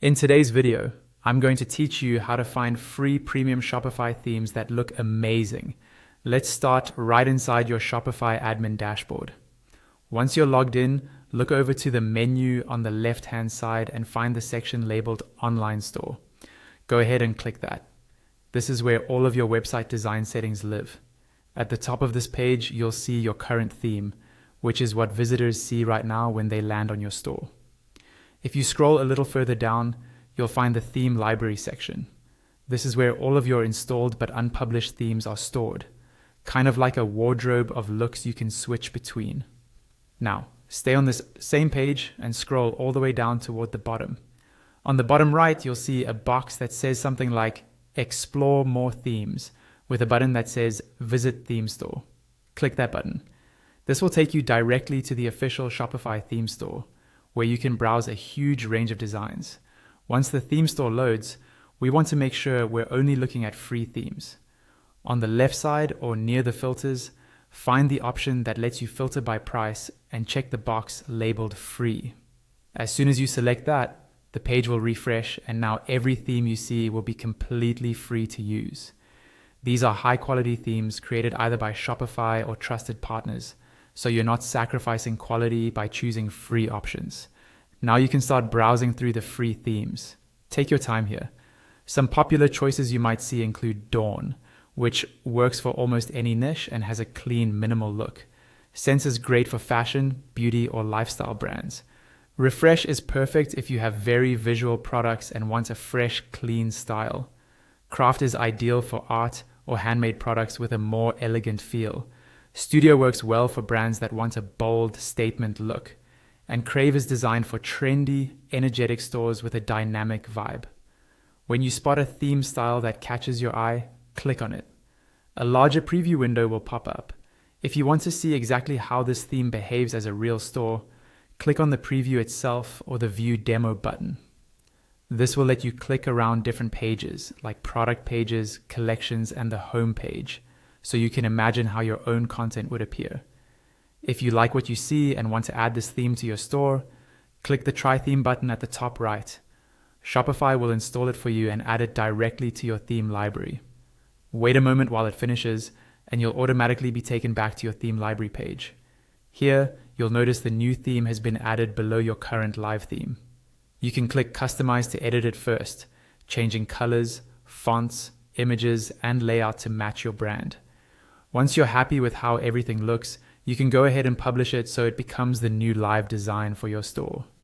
In today's video, I'm going to teach you how to find free premium Shopify themes that look amazing. Let's start right inside your Shopify admin dashboard. Once you're logged in, look over to the menu on the left-hand side and find the section labeled Online Store. Go ahead and click that. This is where all of your website design settings live. At the top of this page, you'll see your current theme, which is what visitors see right now when they land on your store. If you scroll a little further down, you'll find the theme library section. This is where all of your installed but unpublished themes are stored, kind of like a wardrobe of looks you can switch between. Now, stay on this same page and scroll all the way down toward the bottom. On the bottom right, you'll see a box that says something like Explore More Themes, with a button that says Visit Theme Store. Click that button. This will take you directly to the official Shopify theme store, where you can browse a huge range of designs. Once the theme store loads, we want to make sure we're only looking at free themes. On the left side or near the filters, find the option that lets you filter by price and check the box labeled free. As soon as you select that, the page will refresh and now every theme you see will be completely free to use. These are high quality themes created either by Shopify or trusted partners, so you're not sacrificing quality by choosing free options. Now you can start browsing through the free themes. Take your time here. Some popular choices you might see include Dawn, which works for almost any niche and has a clean, minimal look. Sense is great for fashion, beauty, or lifestyle brands. Refresh is perfect if you have very visual products and want a fresh, clean style. Craft is ideal for art or handmade products with a more elegant feel. Studio works well for brands that want a bold statement look. And Crave is designed for trendy, energetic stores with a dynamic vibe. When you spot a theme style that catches your eye, click on it. A larger preview window will pop up. If you want to see exactly how this theme behaves as a real store, click on the preview itself or the View Demo button. This will let you click around different pages, like product pages, collections, and the home page, so you can imagine how your own content would appear. If you like what you see and want to add this theme to your store, click the Try Theme button at the top right. Shopify will install it for you and add it directly to your theme library. Wait a moment while it finishes, and you'll automatically be taken back to your theme library page. Here, you'll notice the new theme has been added below your current live theme. You can click Customize to edit it first, changing colors, fonts, images, and layout to match your brand. Once you're happy with how everything looks, you can go ahead and publish it so it becomes the new live design for your store.